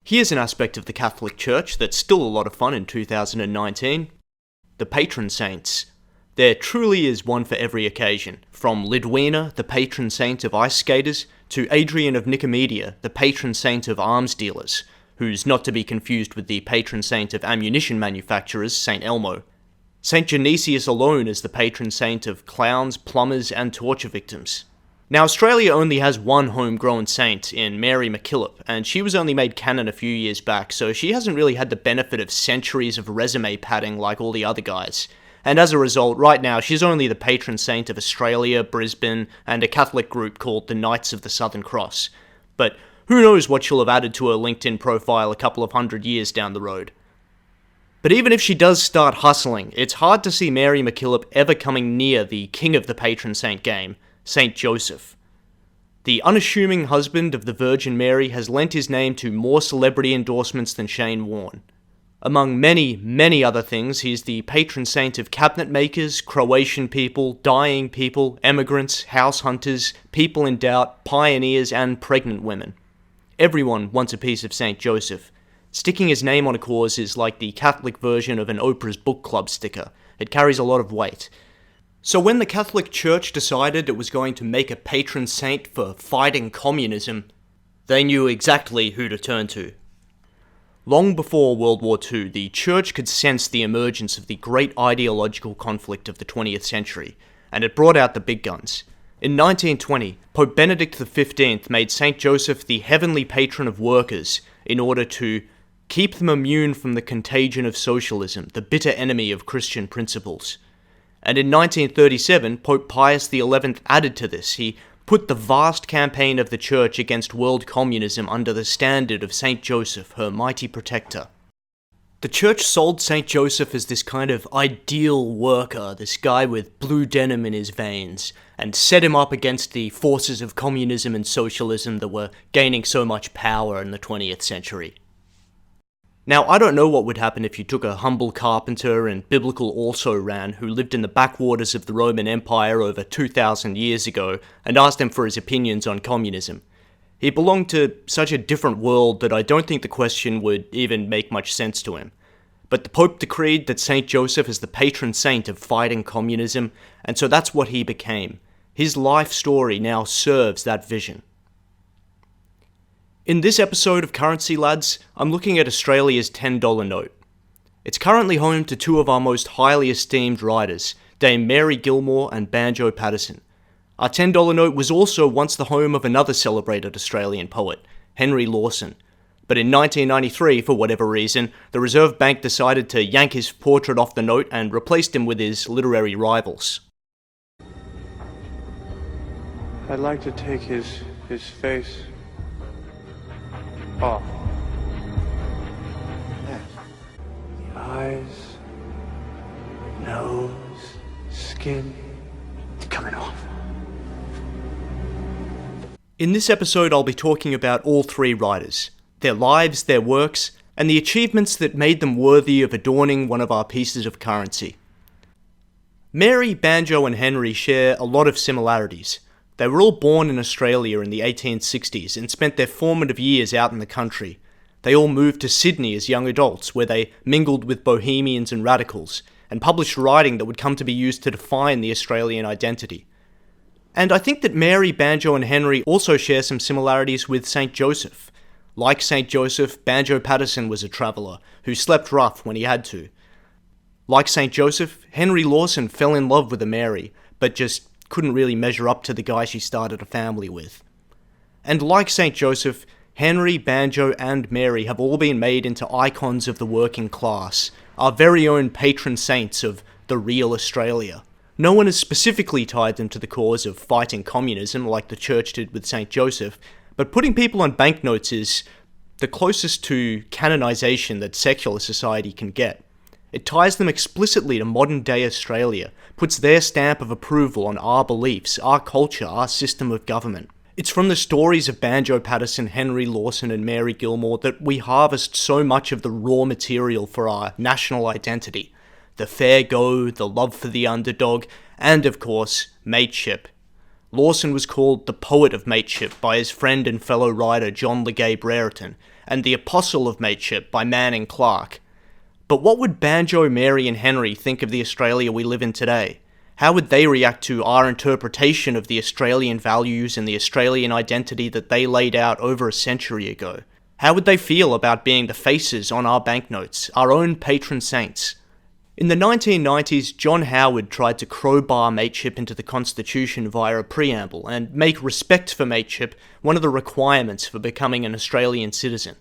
Here's an aspect of the Catholic Church that's still a lot of fun in 2019. The patron saints. There truly is one for every occasion. From Lidwina, the patron saint of ice skaters, to Adrian of Nicomedia, the patron saint of arms dealers, who's not to be confused with the patron saint of ammunition manufacturers, St. Elmo. St. Genesius alone is the patron saint of clowns, plumbers, and torture victims. Now, Australia only has one homegrown saint in Mary MacKillop, and she was only made canon a few years back, so she hasn't really had the benefit of centuries of resume padding like all the other guys. And as a result, right now, she's only the patron saint of Australia, Brisbane, and a Catholic group called the Knights of the Southern Cross. But who knows what she'll have added to her LinkedIn profile a couple of hundred years down the road. But even if she does start hustling, it's hard to see Mary MacKillop ever coming near the king of the patron saint game, Saint Joseph. The unassuming husband of the Virgin Mary has lent his name to more celebrity endorsements than Shane Warne. Among many, many other things, he's the patron saint of cabinet makers, Croatian people, dying people, emigrants, house hunters, people in doubt, pioneers, and pregnant women. Everyone wants a piece of Saint Joseph. Sticking his name on a cause is like the Catholic version of an Oprah's Book Club sticker. It carries a lot of weight. So when the Catholic Church decided it was going to make a patron saint for fighting communism, they knew exactly who to turn to. Long before World War II, the Church could sense the emergence of the great ideological conflict of the 20th century, and it brought out the big guns. In 1920, Pope Benedict XV made Saint Joseph the heavenly patron of workers in order to keep them immune from the contagion of socialism, the bitter enemy of Christian principles. And in 1937, Pope Pius XI added to this. He put the vast campaign of the Church against world communism under the standard of Saint Joseph, her mighty protector. The Church sold Saint Joseph as this kind of ideal worker, this guy with blue denim in his veins, and set him up against the forces of communism and socialism that were gaining so much power in the 20th century. Now, I don't know what would happen if you took a humble carpenter and biblical also-ran who lived in the backwaters of the Roman Empire over 2,000 years ago and asked him for his opinions on communism. He belonged to such a different world that I don't think the question would even make much sense to him. But the Pope decreed that Saint Joseph is the patron saint of fighting communism, and so that's what he became. His life story now serves that vision. In this episode of Currency Lads, I'm looking at Australia's $10 note. It's currently home to two of our most highly esteemed writers, Dame Mary Gilmore and Banjo Paterson. Our $10 note was also once the home of another celebrated Australian poet, Henry Lawson. But in 1993, for whatever reason, the Reserve Bank decided to yank his portrait off the note and replaced him with his literary rivals. I'd like to take his face off. Yes. The eyes, nose, skin, it's coming off. In this episode, I'll be talking about all three writers, their lives, their works, and the achievements that made them worthy of adorning one of our pieces of currency. Mary, Banjo, and Henry share a lot of similarities. They were all born in Australia in the 1860s and spent their formative years out in the country. They all moved to Sydney as young adults, where they mingled with bohemians and radicals, and published writing that would come to be used to define the Australian identity. And I think that Mary, Banjo, and Henry also share some similarities with Saint Joseph. Like Saint Joseph, Banjo Paterson was a traveller who slept rough when he had to. Like Saint Joseph, Henry Lawson fell in love with a Mary, but just couldn't really measure up to the guy she started a family with. And like Saint Joseph, Henry, Banjo, and Mary have all been made into icons of the working class, our very own patron saints of the real Australia. No one has specifically tied them to the cause of fighting communism like the Church did with Saint Joseph, but putting people on banknotes is the closest to canonization that secular society can get. It ties them explicitly to modern-day Australia, puts their stamp of approval on our beliefs, our culture, our system of government. It's from the stories of Banjo Paterson, Henry Lawson, and Mary Gilmore that we harvest so much of the raw material for our national identity. The fair go, the love for the underdog, and of course, mateship. Lawson was called the poet of mateship by his friend and fellow writer John Le Gay Brereton, and The Apostle of Mateship by Manning Clark. But what would Banjo, Mary and Henry think of the Australia we live in today? How would they react to our interpretation of the Australian values and the Australian identity that they laid out over a century ago? How would they feel about being the faces on our banknotes, our own patron saints? In the 1990s, John Howard tried to crowbar mateship into the Constitution via a preamble and make respect for mateship one of the requirements for becoming an Australian citizen.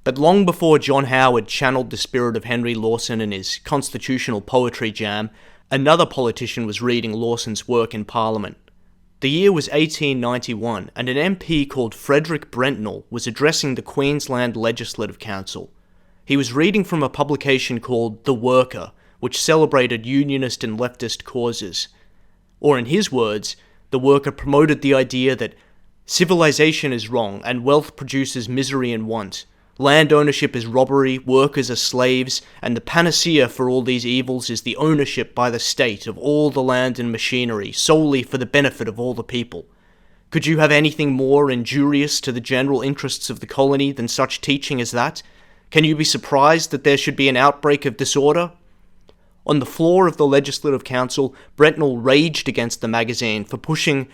But long before John Howard channeled the spirit of Henry Lawson in his constitutional poetry jam, another politician was reading Lawson's work in Parliament. The year was 1891, and an MP called Frederick Brentnall was addressing the Queensland Legislative Council. He was reading from a publication called The Worker, which celebrated unionist and leftist causes. Or in his words, The Worker promoted the idea that civilization is wrong and wealth produces misery and want. Land ownership is robbery, workers are slaves, and the panacea for all these evils is the ownership by the state of all the land and machinery solely for the benefit of all the people. Could you have anything more injurious to the general interests of the colony than such teaching as that? Can you be surprised that there should be an outbreak of disorder? On the floor of the Legislative Council, Brentnall raged against the magazine for pushing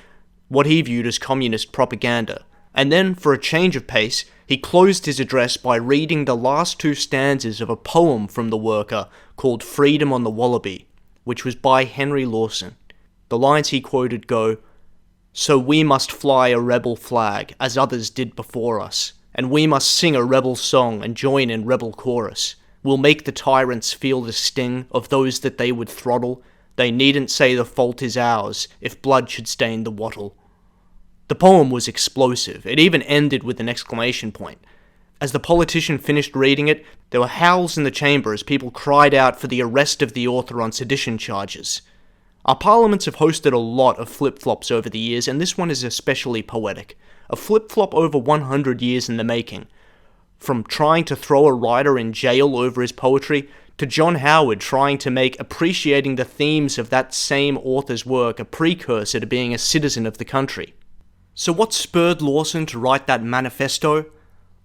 what he viewed as communist propaganda, and then, for a change of pace, he closed his address by reading the last two stanzas of a poem from The Worker called Freedom on the Wallaby, which was by Henry Lawson. The lines he quoted go, "So we must fly a rebel flag, as others did before us, and we must sing a rebel song and join in rebel chorus. We'll make the tyrants feel the sting of those that they would throttle. They needn't say the fault is ours, if blood should stain the wattle." The poem was explosive. It even ended with an exclamation point. As the politician finished reading it, there were howls in the chamber as people cried out for the arrest of the author on sedition charges. Our parliaments have hosted a lot of flip-flops over the years, and this one is especially poetic. A flip-flop over 100 years in the making. From trying to throw a writer in jail over his poetry, to John Howard trying to make appreciating the themes of that same author's work a precursor to being a citizen of the country. So what spurred Lawson to write that manifesto?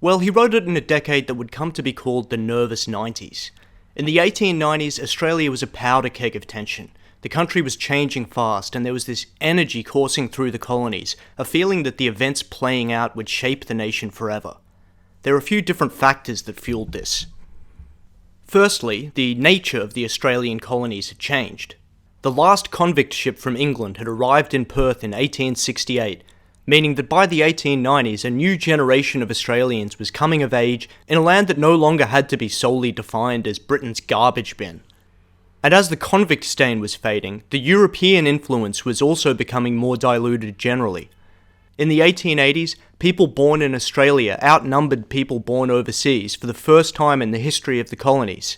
Well, he wrote it in a decade that would come to be called the nervous 90s. In the 1890s, Australia was a powder keg of tension. The country was changing fast, and there was this energy coursing through the colonies, a feeling that the events playing out would shape the nation forever. There are a few different factors that fueled this. Firstly, the nature of the Australian colonies had changed. The last convict ship from England had arrived in Perth in 1868, meaning that by the 1890s a new generation of Australians was coming of age in a land that no longer had to be solely defined as Britain's garbage bin. And as the convict stain was fading, the European influence was also becoming more diluted generally. In the 1880s, people born in Australia outnumbered people born overseas for the first time in the history of the colonies.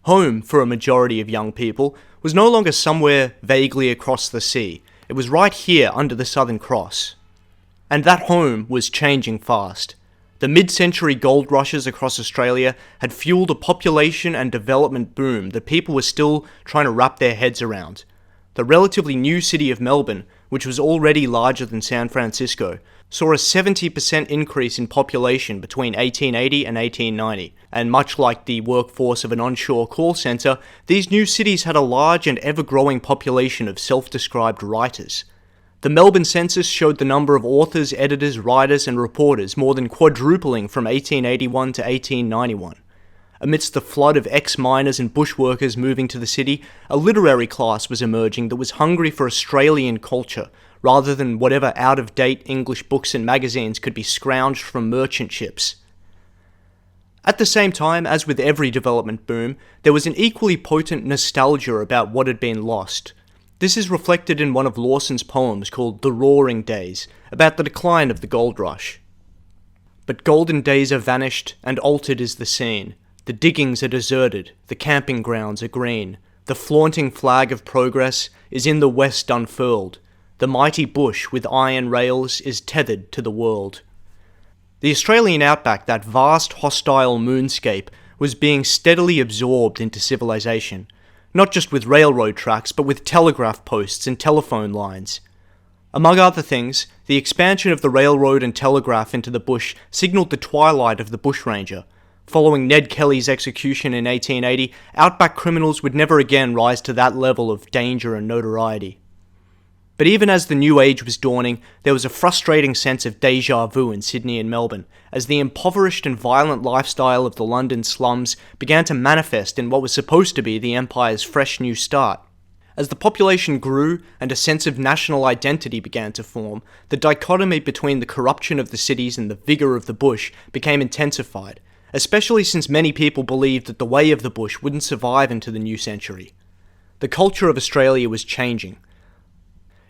Home, for a majority of young people, was no longer somewhere vaguely across the sea. It was right here under the Southern Cross. And that home was changing fast. The mid-century gold rushes across Australia had fueled a population and development boom that people were still trying to wrap their heads around. The relatively new city of Melbourne, which was already larger than San Francisco, saw a 70% increase in population between 1880 and 1890, and much like the workforce of an onshore call centre, these new cities had a large and ever-growing population of self-described writers. The Melbourne census showed the number of authors, editors, writers and reporters more than quadrupling from 1881 to 1891. Amidst the flood of ex-miners and bushworkers moving to the city, a literary class was emerging that was hungry for Australian culture, rather than whatever out-of-date English books and magazines could be scrounged from merchant ships. At the same time, as with every development boom, there was an equally potent nostalgia about what had been lost. This is reflected in one of Lawson's poems called The Roaring Days, about the decline of the gold rush. But golden days are vanished, and altered is the scene. The diggings are deserted, the camping grounds are green. The flaunting flag of progress is in the west unfurled. The mighty bush with iron rails is tethered to the world. The Australian outback, that vast hostile moonscape, was being steadily absorbed into civilization. Not just with railroad tracks, but with telegraph posts and telephone lines. Among other things, the expansion of the railroad and telegraph into the bush signalled the twilight of the bushranger. Following Ned Kelly's execution in 1880, outback criminals would never again rise to that level of danger and notoriety. But even as the new age was dawning, there was a frustrating sense of déjà vu in Sydney and Melbourne, as the impoverished and violent lifestyle of the London slums began to manifest in what was supposed to be the empire's fresh new start. As the population grew and a sense of national identity began to form, the dichotomy between the corruption of the cities and the vigour of the bush became intensified, especially since many people believed that the way of the bush wouldn't survive into the new century. The culture of Australia was changing.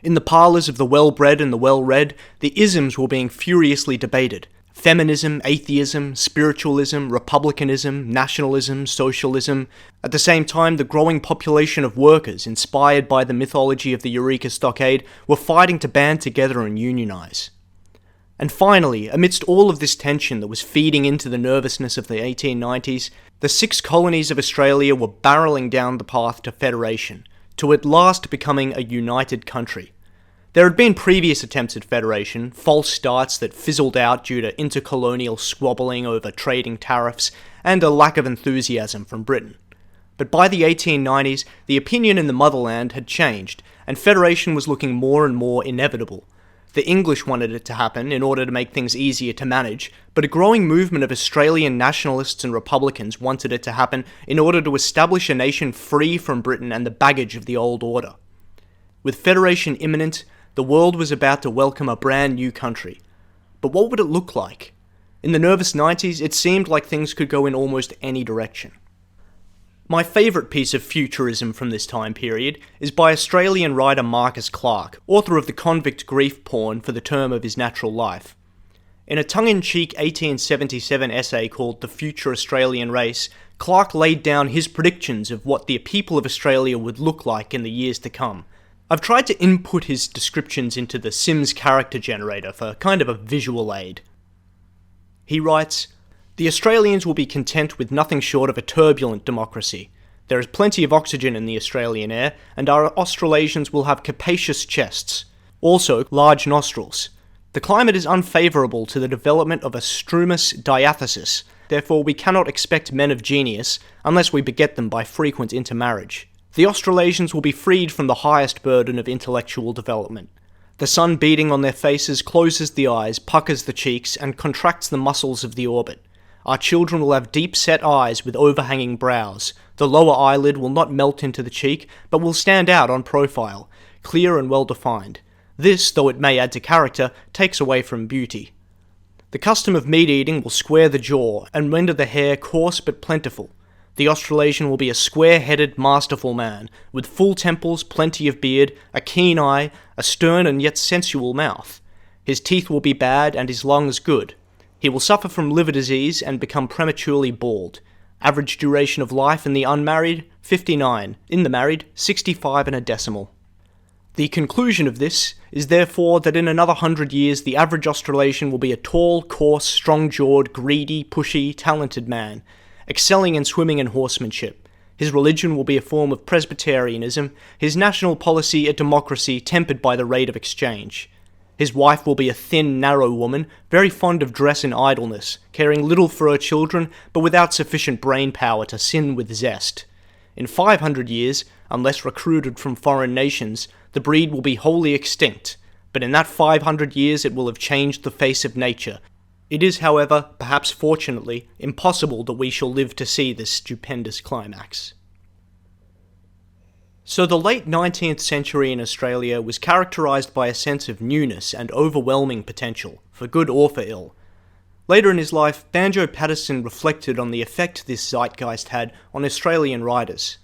In the parlours of the well-bred and the well-read, the isms were being furiously debated. Feminism, atheism, spiritualism, republicanism, nationalism, socialism. At the same time, the growing population of workers, inspired by the mythology of the Eureka Stockade, were fighting to band together and unionise. And finally, amidst all of this tension that was feeding into the nervousness of the 1890s, the 6 colonies of Australia were barrelling down the path to federation, to at last becoming a united country. There had been previous attempts at federation, false starts that fizzled out due to intercolonial squabbling over trading tariffs and a lack of enthusiasm from Britain. But by the 1890s, the opinion in the motherland had changed, and federation was looking more and more inevitable. The English wanted it to happen in order to make things easier to manage, but a growing movement of Australian nationalists and republicans wanted it to happen in order to establish a nation free from Britain and the baggage of the old order. With federation imminent, the world was about to welcome a brand new country. But what would it look like? In the nervous 90s, it seemed like things could go in almost any direction. My favourite piece of futurism from this time period is by Australian writer Marcus Clarke, author of the convict grief porn For the Term of His Natural Life. In a tongue-in-cheek 1877 essay called The Future Australian Race, Clarke laid down his predictions of what the people of Australia would look like in the years to come. I've tried to input his descriptions into the Sims character generator for kind of a visual aid. He writes, "The Australians will be content with nothing short of a turbulent democracy. There is plenty of oxygen in the Australian air, and our Australasians will have capacious chests. Also, large nostrils. The climate is unfavourable to the development of a strumous diathesis, therefore we cannot expect men of genius, unless we beget them by frequent intermarriage. The Australasians will be freed from the highest burden of intellectual development. The sun beating on their faces closes the eyes, puckers the cheeks, and contracts the muscles of the orbit. Our children will have deep-set eyes with overhanging brows. The lower eyelid will not melt into the cheek, but will stand out on profile, clear and well-defined. This, though it may add to character, takes away from beauty. The custom of meat-eating will square the jaw, and render the hair coarse but plentiful. The Australasian will be a square-headed, masterful man, with full temples, plenty of beard, a keen eye, a stern and yet sensual mouth. His teeth will be bad and his lungs good. He will suffer from liver disease and become prematurely bald. Average duration of life in the unmarried, 59. In the married, 65 and a decimal." The conclusion of this is therefore that in another 100 years the average Australasian will be a tall, coarse, strong-jawed, greedy, pushy, talented man, excelling in swimming and horsemanship. His religion will be a form of Presbyterianism, his national policy a democracy tempered by the rate of exchange. His wife will be a thin, narrow woman, very fond of dress and idleness, caring little for her children, but without sufficient brain power to sin with zest. In 500 years, unless recruited from foreign nations, the breed will be wholly extinct, but in that 500 years it will have changed the face of nature. It is, however, perhaps fortunately, impossible that we shall live to see this stupendous climax. So the late 19th century in Australia was characterised by a sense of newness and overwhelming potential, for good or for ill. Later in his life, Banjo Paterson reflected on the effect this zeitgeist had on Australian writers.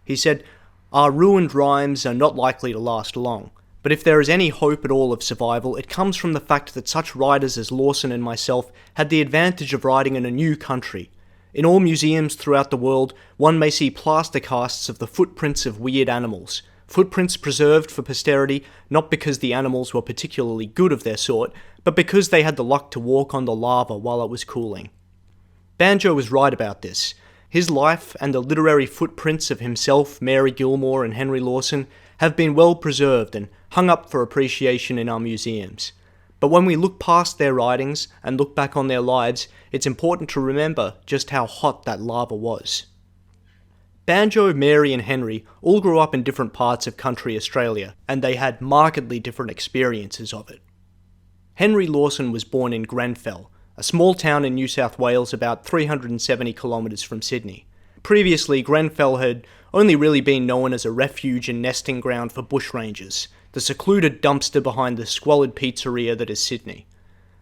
He said, "Our ruined rhymes are not likely to last long. But if there is any hope at all of survival, it comes from the fact that such writers as Lawson and myself had the advantage of writing in a new country. In all museums throughout the world, one may see plaster casts of the footprints of weird animals. Footprints preserved for posterity, not because the animals were particularly good of their sort, but because they had the luck to walk on the lava while it was cooling." Banjo was right about this. His life and the literary footprints of himself, Mary Gilmore and Henry Lawson have been well preserved and hung up for appreciation in our museums. But when we look past their writings and look back on their lives, it's important to remember just how hot that lava was. Banjo, Mary and Henry all grew up in different parts of country Australia, and they had markedly different experiences of it. Henry Lawson was born in Grenfell, a small town in New South Wales about 370 kilometres from Sydney. Previously, Grenfell had only really been known as a refuge and nesting ground for bushrangers, the secluded dumpster behind the squalid pizzeria that is Sydney.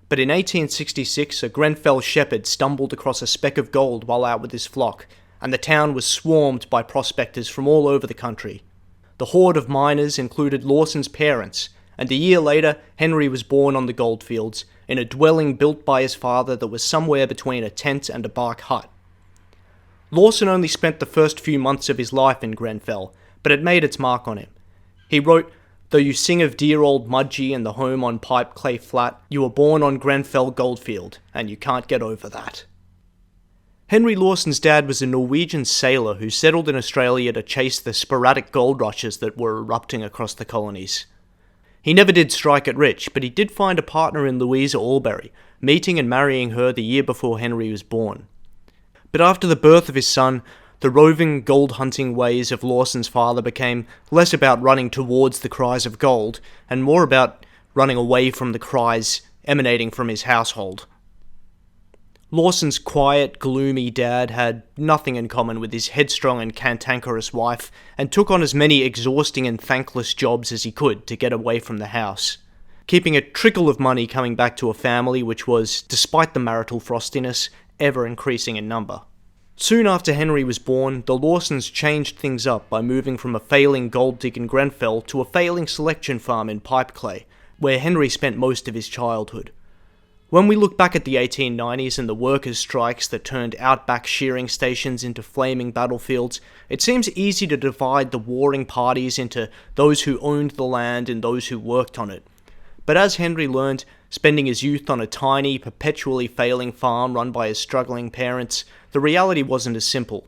But in 1866, a Grenfell shepherd stumbled across a speck of gold while out with his flock, and the town was swarmed by prospectors from all over the country. The horde of miners included Lawson's parents, and a year later, Henry was born on the goldfields, in a dwelling built by his father that was somewhere between a tent and a bark hut. Lawson only spent the first few months of his life in Grenfell, but it made its mark on him. He wrote, "Though you sing of dear old Mudgee and the home on Pipe Clay Flat, you were born on Grenfell Goldfield, and you can't get over that." Henry Lawson's dad was a Norwegian sailor who settled in Australia to chase the sporadic gold rushes that were erupting across the colonies. He never did strike it rich, but he did find a partner in Louisa Albury, meeting and marrying her the year before Henry was born. But after the birth of his son, the roving, gold-hunting ways of Lawson's father became less about running towards the cries of gold, and more about running away from the cries emanating from his household. Lawson's quiet, gloomy dad had nothing in common with his headstrong and cantankerous wife, and took on as many exhausting and thankless jobs as he could to get away from the house, keeping a trickle of money coming back to a family which was, despite the marital frostiness, ever increasing in number. Soon after Henry was born, the Lawsons changed things up by moving from a failing gold dig in Grenfell to a failing selection farm in Pipe Clay, where Henry spent most of his childhood. When we look back at the 1890s and the workers' strikes that turned outback shearing stations into flaming battlefields, it seems easy to divide the warring parties into those who owned the land and those who worked on it. But as Henry learned, spending his youth on a tiny, perpetually failing farm run by his struggling parents, the reality wasn't as simple.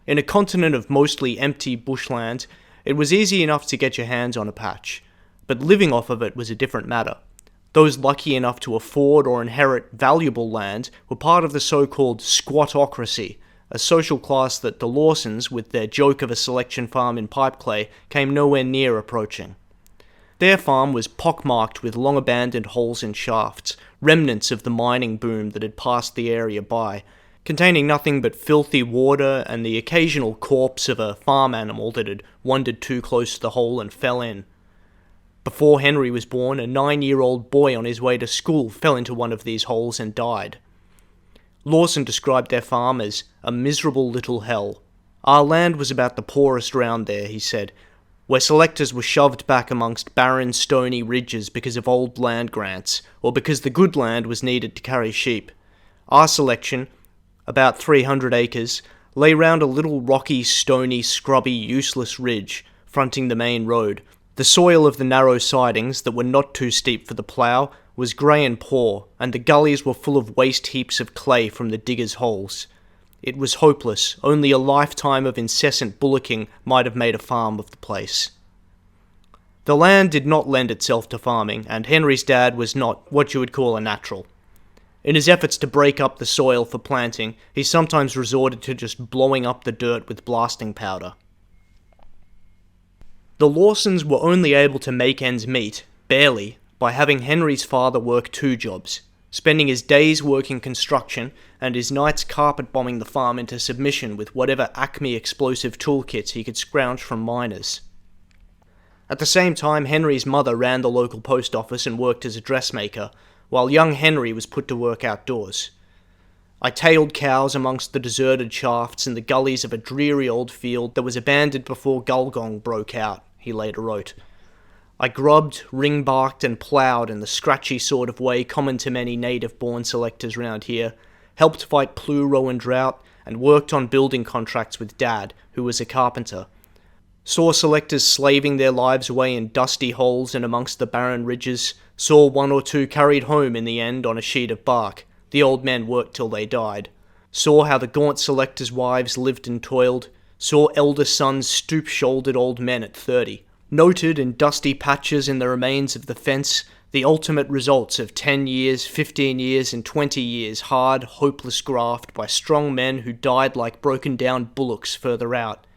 In a continent of mostly empty bushland, it was easy enough to get your hands on a patch, but living off of it was a different matter. Those lucky enough to afford or inherit valuable land were part of the so-called squatocracy, a social class that the Lawsons, with their joke of a selection farm in Pipe Clay, came nowhere near approaching. Their farm was pockmarked with long-abandoned holes in shafts, remnants of the mining boom that had passed the area by, containing nothing but filthy water and the occasional corpse of a farm animal that had wandered too close to the hole and fell in. Before Henry was born, a 9-year-old boy on his way to school fell into one of these holes and died. Lawson described their farm as a miserable little hell. "Our land was about the poorest round there," he said, "where selectors were shoved back amongst barren, stony ridges because of old land grants, or because the good land was needed to carry sheep. Our selection, about 300 acres, lay round a little rocky, stony, scrubby, useless ridge, fronting the main road. The soil of the narrow sidings, that were not too steep for the plough, was grey and poor, and the gullies were full of waste heaps of clay from the diggers' holes. It was hopeless. Only a lifetime of incessant bullocking might have made a farm of the place." The land did not lend itself to farming, and Henry's dad was not what you would call a natural. In his efforts to break up the soil for planting, he sometimes resorted to just blowing up the dirt with blasting powder. The Lawsons were only able to make ends meet, barely, by having Henry's father work 2 jobs, spending his days working construction and his nights carpet bombing the farm into submission with whatever Acme explosive toolkits he could scrounge from miners. At the same time, Henry's mother ran the local post office and worked as a dressmaker, while young Henry was put to work outdoors. "I tailed cows amongst the deserted shafts in the gullies of a dreary old field that was abandoned before Gulgong broke out," he later wrote. "I grubbed, ring-barked and ploughed in the scratchy sort of way common to many native-born selectors round here, helped fight pleuro and drought, and worked on building contracts with Dad, who was a carpenter. Saw selectors slaving their lives away in dusty holes and amongst the barren ridges, saw 1 or 2 carried home in the end on a sheet of bark. The old men worked till they died. Saw how the gaunt selectors' wives lived and toiled, saw elder sons stoop-shouldered old men at 30. noted in dusty patches in the remains of the fence the ultimate results of 10 years, 15 years, and 20 years hard, hopeless graft by strong men who died like broken-down bullocks further out.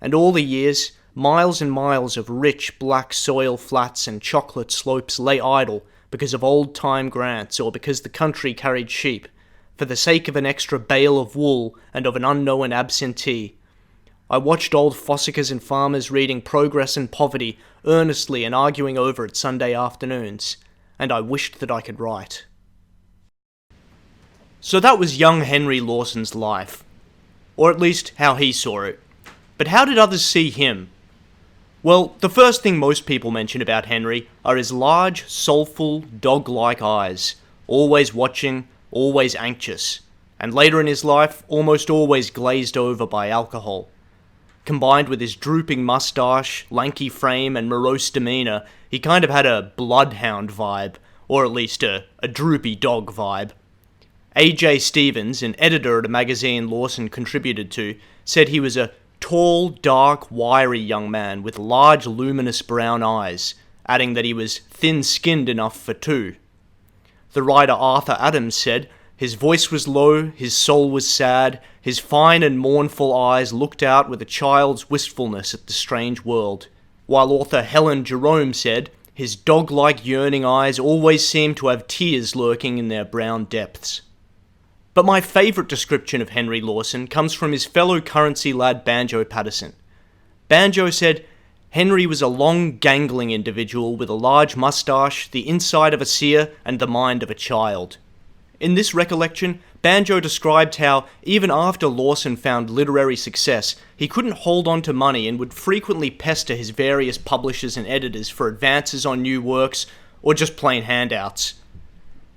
And all the years, miles and miles of rich black soil flats and chocolate slopes lay idle because of old-time grants or because the country carried sheep, for the sake of an extra bale of wool and of an unknown absentee. I watched old fossickers and farmers reading Progress and Poverty earnestly and arguing over it Sunday afternoons, and I wished that I could write. So that was young Henry Lawson's life, or at least how he saw it. But how did others see him? Well, the first thing most people mention about Henry are his large, soulful, dog-like eyes, always watching, always anxious, and later in his life, almost always glazed over by alcohol. Combined with his drooping mustache, lanky frame, and morose demeanour, he kind of had a bloodhound vibe, or at least a droopy dog vibe. A.J. Stevens, an editor at a magazine Lawson contributed to, said he was a tall, dark, wiry young man with large, luminous brown eyes, adding that he was thin-skinned enough for two. The writer Arthur Adams said, his voice was low, his soul was sad, his fine and mournful eyes looked out with a child's wistfulness at the strange world. While author Helen Jerome said, his dog-like yearning eyes always seemed to have tears lurking in their brown depths. But my favourite description of Henry Lawson comes from his fellow currency lad Banjo Paterson. Banjo said, Henry was a long, gangling individual with a large moustache, the inside of a seer, and the mind of a child. In this recollection, Banjo described how, even after Lawson found literary success, he couldn't hold on to money and would frequently pester his various publishers and editors for advances on new works, or just plain handouts.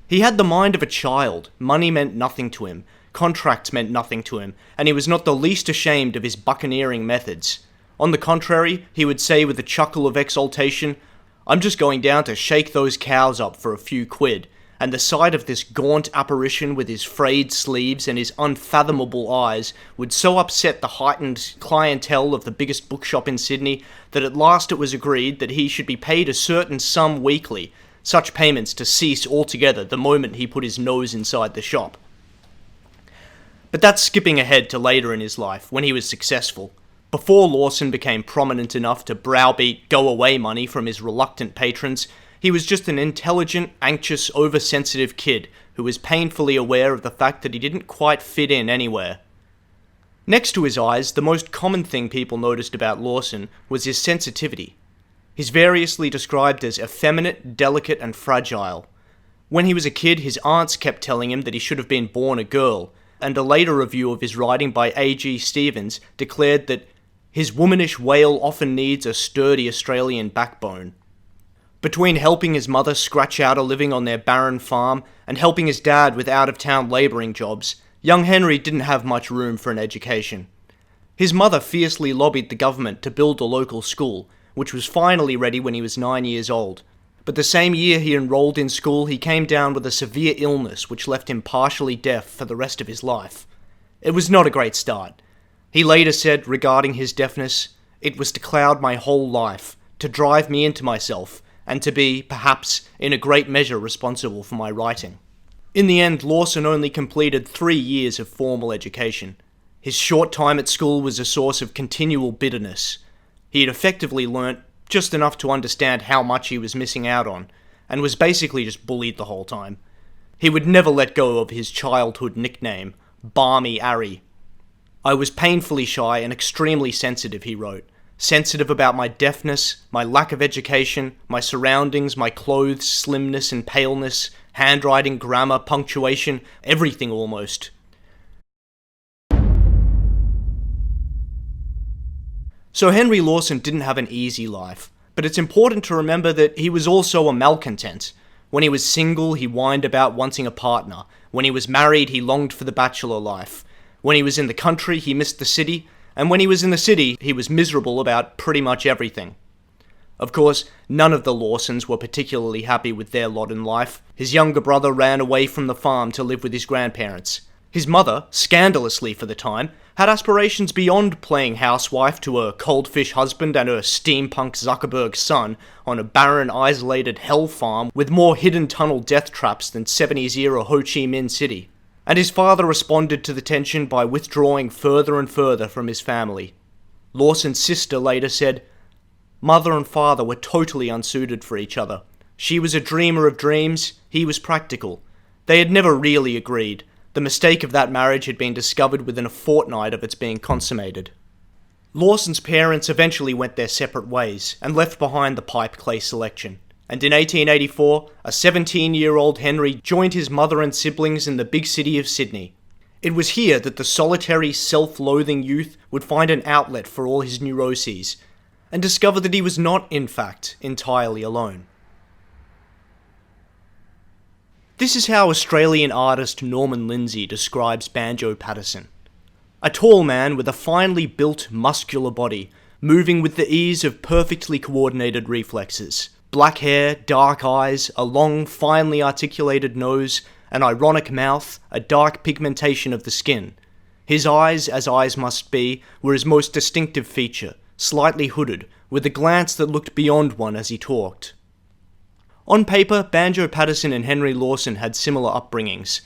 He had the mind of a child, money meant nothing to him, contracts meant nothing to him, and he was not the least ashamed of his buccaneering methods. On the contrary, he would say with a chuckle of exultation, I'm just going down to shake those cows up for a few quid, and the sight of this gaunt apparition with his frayed sleeves and his unfathomable eyes would so upset the heightened clientele of the biggest bookshop in Sydney that at last it was agreed that he should be paid a certain sum weekly, such payments to cease altogether the moment he put his nose inside the shop. But that's skipping ahead to later in his life, when he was successful. Before Lawson became prominent enough to browbeat go-away money from his reluctant patrons, he was just an intelligent, anxious, oversensitive kid who was painfully aware of the fact that he didn't quite fit in anywhere. Next to his eyes, the most common thing people noticed about Lawson was his sensitivity. He's variously described as effeminate, delicate, and fragile. When he was a kid, his aunts kept telling him that he should have been born a girl, and a later review of his writing by A.G. Stevens declared that his womanish wail often needs a sturdy Australian backbone. Between helping his mother scratch out a living on their barren farm and helping his dad with out-of-town labouring jobs, young Henry didn't have much room for an education. His mother fiercely lobbied the government to build a local school, which was finally ready when he was 9 years old. But the same year he enrolled in school, he came down with a severe illness which left him partially deaf for the rest of his life. It was not a great start. He later said regarding his deafness, "It was to cloud my whole life, to drive me into myself, and to be, perhaps, in a great measure responsible for my writing." In the end, Lawson only completed 3 years of formal education. His short time at school was a source of continual bitterness. He had effectively learnt just enough to understand how much he was missing out on, and was basically just bullied the whole time. He would never let go of his childhood nickname, Barmy Arry. "I was painfully shy and extremely sensitive," he wrote. "Sensitive about my deafness, my lack of education, my surroundings, my clothes, slimness and paleness, handwriting, grammar, punctuation, everything almost." So Henry Lawson didn't have an easy life, but it's important to remember that he was also a malcontent. When he was single, he whined about wanting a partner. When he was married, he longed for the bachelor life. When he was in the country, he missed the city. And when he was in the city, he was miserable about pretty much everything. Of course, none of the Lawsons were particularly happy with their lot in life. His younger brother ran away from the farm to live with his grandparents. His mother, scandalously for the time, had aspirations beyond playing housewife to her coldfish husband and her steampunk Zuckerberg son on a barren, isolated hell farm with more hidden tunnel death traps than 70s-era Ho Chi Minh City. And his father responded to the tension by withdrawing further and further from his family. Lawson's sister later said, "Mother and father were totally unsuited for each other. She was a dreamer of dreams, he was practical. They had never really agreed. The mistake of that marriage had been discovered within a fortnight of its being consummated." Lawson's parents eventually went their separate ways and left behind the pipe clay selection. And in 1884, a 17-year-old Henry joined his mother and siblings in the big city of Sydney. It was here that the solitary, self-loathing youth would find an outlet for all his neuroses, and discover that he was not, in fact, entirely alone. This is how Australian artist Norman Lindsay describes Banjo Paterson. A tall man with a finely built, muscular body, moving with the ease of perfectly coordinated reflexes. Black hair, dark eyes, a long, finely articulated nose, an ironic mouth, a dark pigmentation of the skin. His eyes, as eyes must be, were his most distinctive feature, slightly hooded, with a glance that looked beyond one as he talked. On paper, Banjo Paterson and Henry Lawson had similar upbringings.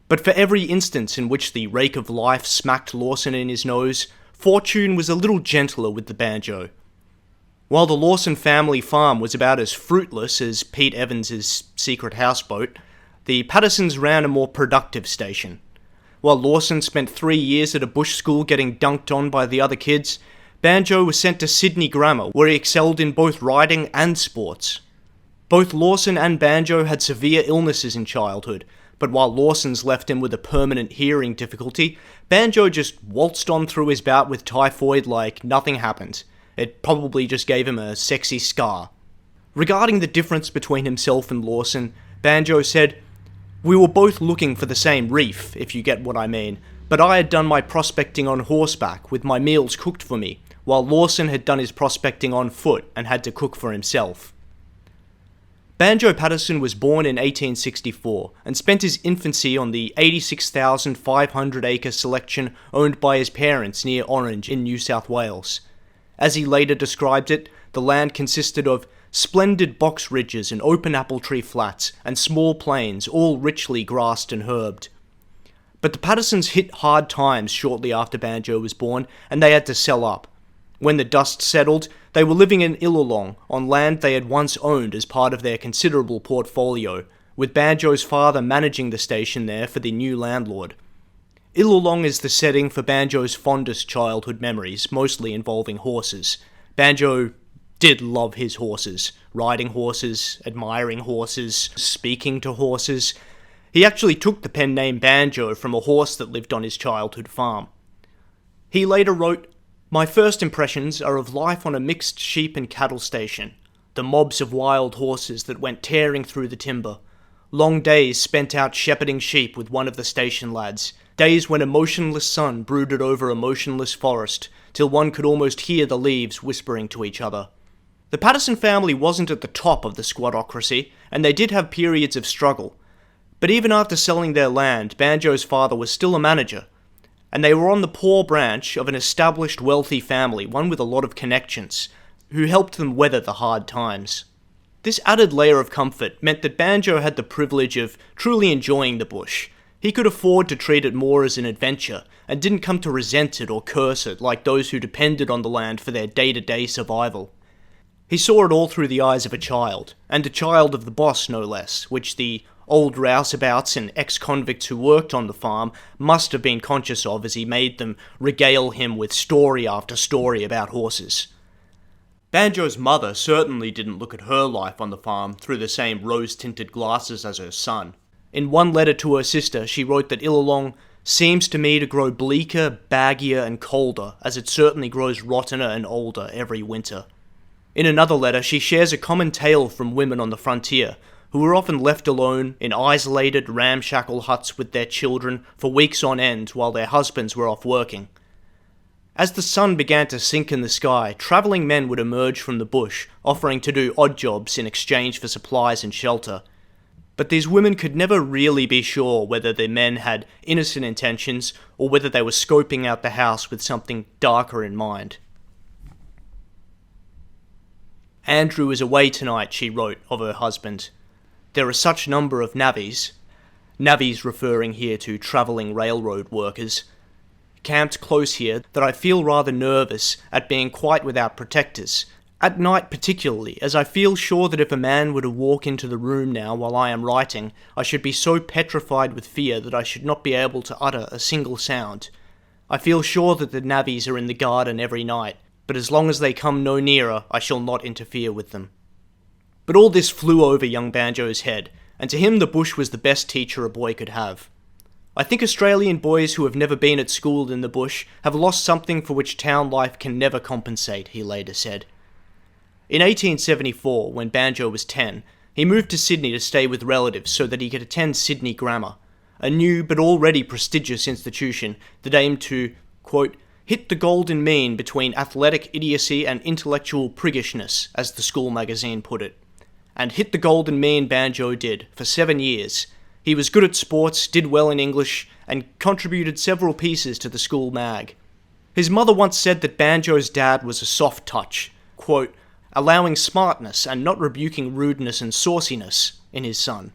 But for every instance in which the rake of life smacked Lawson in his nose, fortune was a little gentler with the banjo. While the Lawson family farm was about as fruitless as Pete Evans's secret houseboat, the Patersons ran a more productive station. While Lawson spent 3 years at a bush school getting dunked on by the other kids, Banjo was sent to Sydney Grammar, where he excelled in both riding and sports. Both Lawson and Banjo had severe illnesses in childhood, but while Lawson's left him with a permanent hearing difficulty, Banjo just waltzed on through his bout with typhoid like nothing happened. It probably just gave him a sexy scar. Regarding the difference between himself and Lawson, Banjo said, "We were both looking for the same reef, if you get what I mean, but I had done my prospecting on horseback with my meals cooked for me, while Lawson had done his prospecting on foot and had to cook for himself." Banjo Paterson was born in 1864 and spent his infancy on the 86,500-acre selection owned by his parents near Orange in New South Wales. As he later described it, the land consisted of splendid box ridges and open apple tree flats and small plains, all richly grassed and herbed. But the Patersons hit hard times shortly after Banjo was born, and they had to sell up. When the dust settled, they were living in Illawong, on land they had once owned as part of their considerable portfolio, with Banjo's father managing the station there for the new landlord. Illawong is the setting for Banjo's fondest childhood memories, mostly involving horses. Banjo did love his horses, riding horses, admiring horses, speaking to horses. He actually took the pen name Banjo from a horse that lived on his childhood farm. He later wrote, "My first impressions are of life on a mixed sheep and cattle station, the mobs of wild horses that went tearing through the timber, long days spent out shepherding sheep with one of the station lads, days when a motionless sun brooded over a motionless forest, till one could almost hear the leaves whispering to each other." The Paterson family wasn't at the top of the squadocracy, and they did have periods of struggle. But even after selling their land, Banjo's father was still a manager, and they were on the poor branch of an established wealthy family, one with a lot of connections, who helped them weather the hard times. This added layer of comfort meant that Banjo had the privilege of truly enjoying the bush. He could afford to treat it more as an adventure, and didn't come to resent it or curse it like those who depended on the land for their day-to-day survival. He saw it all through the eyes of a child, and a child of the boss no less, which the old rouseabouts and ex-convicts who worked on the farm must have been conscious of as he made them regale him with story after story about horses. Banjo's mother certainly didn't look at her life on the farm through the same rose-tinted glasses as her son. In one letter to her sister, she wrote that Illawong seems to me to grow bleaker, baggier, and colder, as it certainly grows rottener and older every winter. In another letter, she shares a common tale from women on the frontier, who were often left alone in isolated, ramshackle huts with their children for weeks on end while their husbands were off working. As the sun began to sink in the sky, travelling men would emerge from the bush, offering to do odd jobs in exchange for supplies and shelter. But these women could never really be sure whether their men had innocent intentions or whether they were scoping out the house with something darker in mind. "Andrew is away tonight," she wrote of her husband. "There are such number of navvies," navvies referring here to travelling railroad workers, "camped close here that I feel rather nervous at being quite without protectors. At night particularly, as I feel sure that if a man were to walk into the room now while I am writing, I should be so petrified with fear that I should not be able to utter a single sound. I feel sure that the navvies are in the garden every night, but as long as they come no nearer, I shall not interfere with them." But all this flew over young Banjo's head, and to him the bush was the best teacher a boy could have. "I think Australian boys who have never been at school in the bush have lost something for which town life can never compensate," he later said. In 1874, when Banjo was 10, he moved to Sydney to stay with relatives so that he could attend Sydney Grammar, a new but already prestigious institution that aimed to, quote, "hit the golden mean between athletic idiocy and intellectual priggishness," as the school magazine put it. And hit the golden mean Banjo did, for 7 years. He was good at sports, did well in English, and contributed several pieces to the school mag. His mother once said that Banjo's dad was a soft touch, quote, "allowing smartness and not rebuking rudeness and sauciness" in his son.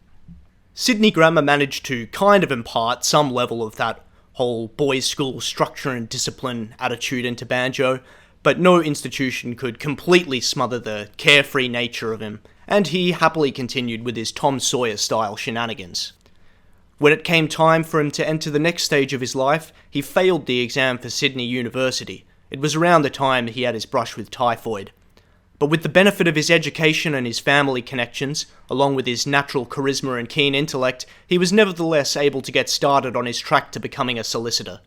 Sydney Grammar managed to kind of impart some level of that whole boys' school structure and discipline attitude into Banjo, but no institution could completely smother the carefree nature of him, and he happily continued with his Tom Sawyer-style shenanigans. When it came time for him to enter the next stage of his life, he failed the exam for Sydney University. It was around the time he had his brush with typhoid. But with the benefit of his education and his family connections, along with his natural charisma and keen intellect, he was nevertheless able to get started on his track to becoming a solicitor.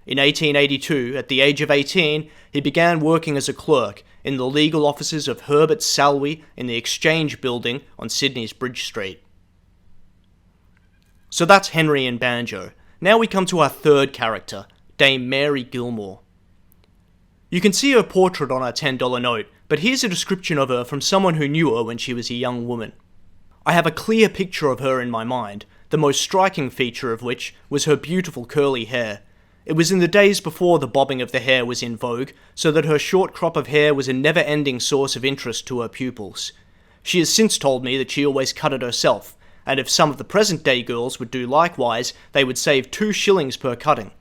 In 1882, at the age of 18, he began working as a clerk in the legal offices of Herbert Salwey in the Exchange Building on Sydney's Bridge Street. So that's Henry and Banjo. Now we come to our third character, Dame Mary Gilmore. You can see her portrait on our $10 note, but here's a description of her from someone who knew her when she was a young woman. I have a clear picture of her in my mind, the most striking feature of which was her beautiful curly hair. It was in the days before the bobbing of the hair was in vogue, so that her short crop of hair was a never-ending source of interest to her pupils. She has since told me that she always cut it herself, and if some of the present-day girls would do likewise, they would save 2 shillings per cutting.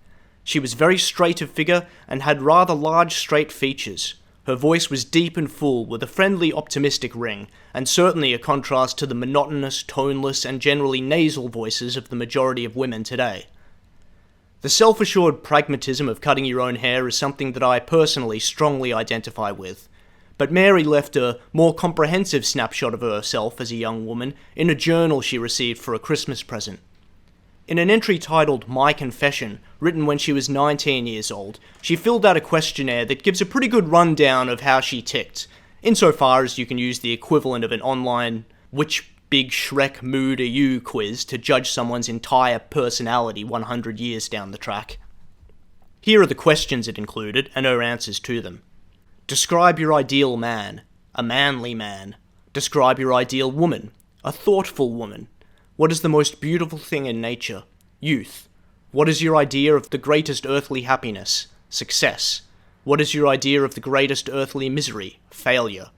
She was very straight of figure and had rather large straight features. Her voice was deep and full, with a friendly optimistic ring, and certainly a contrast to the monotonous, toneless, and generally nasal voices of the majority of women today. The self-assured pragmatism of cutting your own hair is something that I personally strongly identify with, but Mary left a more comprehensive snapshot of herself as a young woman in a journal she received for a Christmas present. In an entry titled My Confession, written when she was 19 years old, she filled out a questionnaire that gives a pretty good rundown of how she ticked, insofar as you can use the equivalent of an online "Which Big Shrek Mood Are You" quiz to judge someone's entire personality 100 years down the track. Here are the questions it included, and her answers to them. Describe your ideal man. A manly man. Describe your ideal woman. A thoughtful woman. What is the most beautiful thing in nature? Youth. What is your idea of the greatest earthly happiness? Success. What is your idea of the greatest earthly misery? Failure.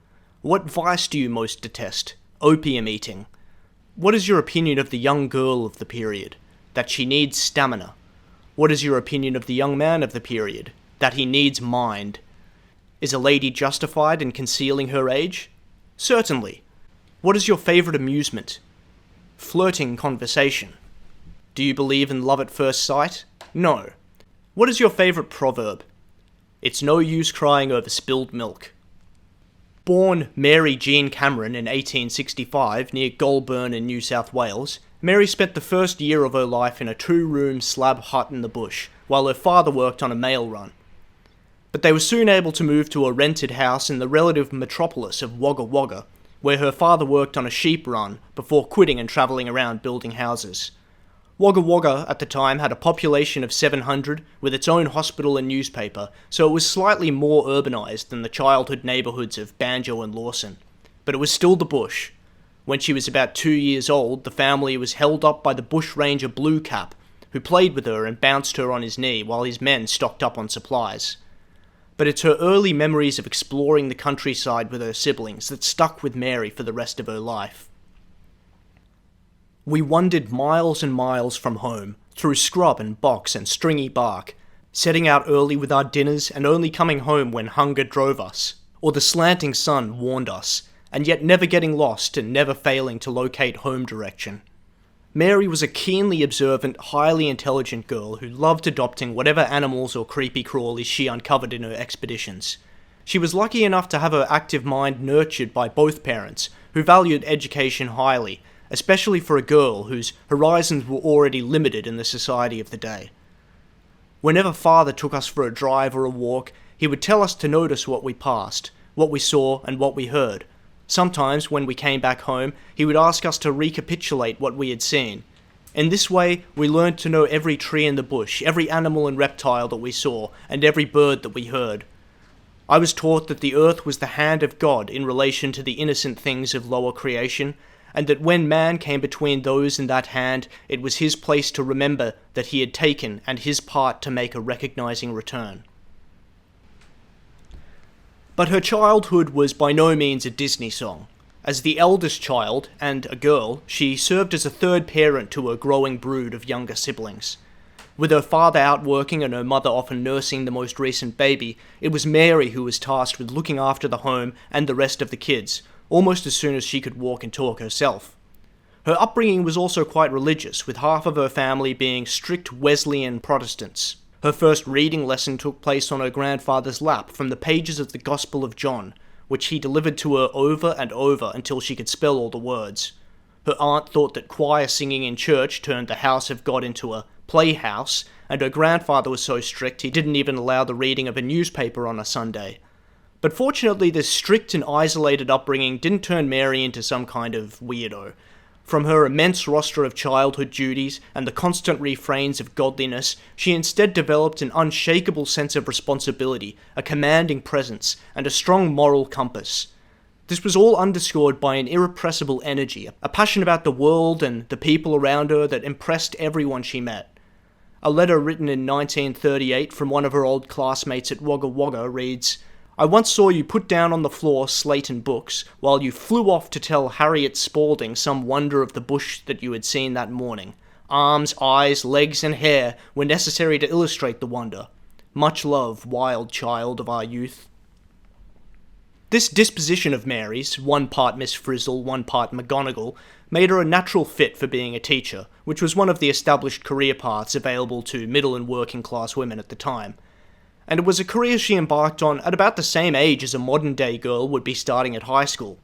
What vice do you most detest? Opium eating. What is your opinion of the young girl of the period? That she needs stamina. What is your opinion of the young man of the period? That he needs mind. Is a lady justified in concealing her age? Certainly. What is your favourite amusement? Flirting conversation. Do you believe in love at first sight? No. What is your favourite proverb? It's no use crying over spilled milk. Born Mary Jean Cameron in 1865 near Goulburn in New South Wales, Mary spent the first year of her life in a 2-room slab hut in the bush, while her father worked on a mail run. But they were soon able to move to a rented house in the relative metropolis of Wagga Wagga, where her father worked on a sheep run before quitting and travelling around building houses. Wagga Wagga at the time had a population of 700 with its own hospital and newspaper, so it was slightly more urbanised than the childhood neighbourhoods of Banjo and Lawson. But it was still the bush. When she was about 2 years old, the family was held up by the bushranger Blue Cap, who played with her and bounced her on his knee while his men stocked up on supplies. But it's her early memories of exploring the countryside with her siblings that stuck with Mary for the rest of her life. We wandered miles and miles from home, through scrub and box and stringy bark, setting out early with our dinners and only coming home when hunger drove us, or the slanting sun warned us, and yet never getting lost and never failing to locate home direction. Mary was a keenly observant, highly intelligent girl who loved adopting whatever animals or creepy crawlies she uncovered in her expeditions. She was lucky enough to have her active mind nurtured by both parents, who valued education highly, especially for a girl whose horizons were already limited in the society of the day. Whenever father took us for a drive or a walk, he would tell us to notice what we passed, what we saw, and what we heard. Sometimes, when we came back home, he would ask us to recapitulate what we had seen. In this way, we learned to know every tree in the bush, every animal and reptile that we saw, and every bird that we heard. I was taught that the earth was the hand of God in relation to the innocent things of lower creation, and that when man came between those and that hand, it was his place to remember that he had taken and his part to make a recognizing return. But her childhood was by no means a Disney song. As the eldest child, and a girl, she served as a third parent to her growing brood of younger siblings. With her father out working and her mother often nursing the most recent baby, it was Mary who was tasked with looking after the home and the rest of the kids, almost as soon as she could walk and talk herself. Her upbringing was also quite religious, with half of her family being strict Wesleyan Protestants. Her first reading lesson took place on her grandfather's lap from the pages of the Gospel of John, which he delivered to her over and over until she could spell all the words. Her aunt thought that choir singing in church turned the house of God into a playhouse, and her grandfather was so strict he didn't even allow the reading of a newspaper on a Sunday. But fortunately, this strict and isolated upbringing didn't turn Mary into some kind of weirdo. From her immense roster of childhood duties and the constant refrains of godliness, she instead developed an unshakable sense of responsibility, a commanding presence, and a strong moral compass. This was all underscored by an irrepressible energy, a passion about the world and the people around her that impressed everyone she met. A letter written in 1938 from one of her old classmates at Wagga Wagga reads, "I once saw you put down on the floor slate and books, while you flew off to tell Harriet Spaulding some wonder of the bush that you had seen that morning. Arms, eyes, legs, and hair were necessary to illustrate the wonder. Much love, wild child of our youth." This disposition of Mary's, one part Miss Frizzle, one part McGonagall, made her a natural fit for being a teacher, which was one of the established career paths available to middle and working class women at the time. And it was a career she embarked on at about the same age as a modern-day girl would be starting at high school.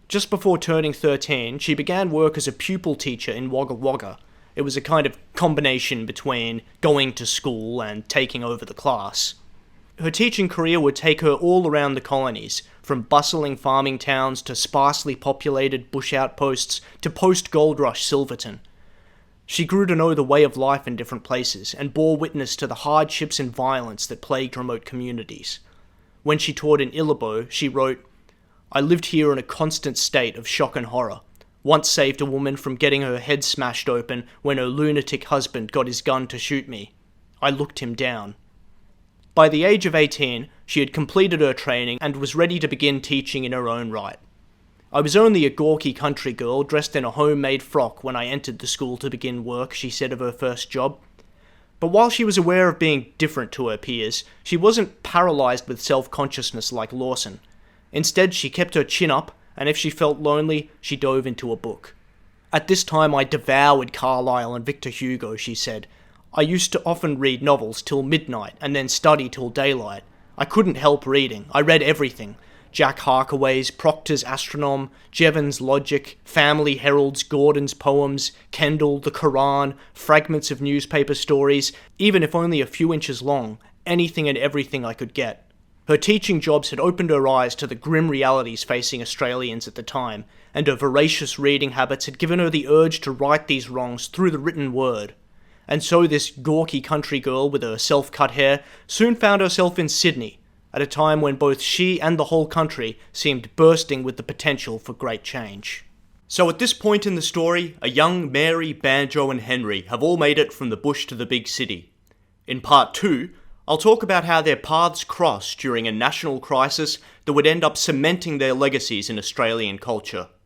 Just before turning 13, she began work as a pupil teacher in Wagga Wagga. It was a kind of combination between going to school and taking over the class. Her teaching career would take her all around the colonies, from bustling farming towns to sparsely populated bush outposts to post-gold rush Silverton. She grew to know the way of life in different places, and bore witness to the hardships and violence that plagued remote communities. When she taught in Illabo, she wrote, "I lived here in a constant state of shock and horror. Once saved a woman from getting her head smashed open when her lunatic husband got his gun to shoot me. I looked him down." By the age of 18, she had completed her training and was ready to begin teaching in her own right. "I was only a gawky country girl dressed in a homemade frock when I entered the school to begin work," she said of her first job. But while she was aware of being different to her peers, she wasn't paralysed with self-consciousness like Lawson. Instead, she kept her chin up, and if she felt lonely, she dove into a book. "At this time I devoured Carlyle and Victor Hugo," she said. "I used to often read novels till midnight, and then study till daylight. I couldn't help reading. I read everything. Jack Harkaway's Proctor's Astronome, Jevons' Logic, Family Herald's Gordon's Poems, Kendall, the Quran, fragments of newspaper stories, even if only a few inches long, anything and everything I could get." Her teaching jobs had opened her eyes to the grim realities facing Australians at the time, and her voracious reading habits had given her the urge to right these wrongs through the written word. And so this gawky country girl with her self-cut hair soon found herself in Sydney, at a time when both she and the whole country seemed bursting with the potential for great change. So at this point in the story, a young Mary, Banjo and Henry have all made it from the bush to the big city. In part 2, I'll talk about how their paths crossed during a national crisis that would end up cementing their legacies in Australian culture.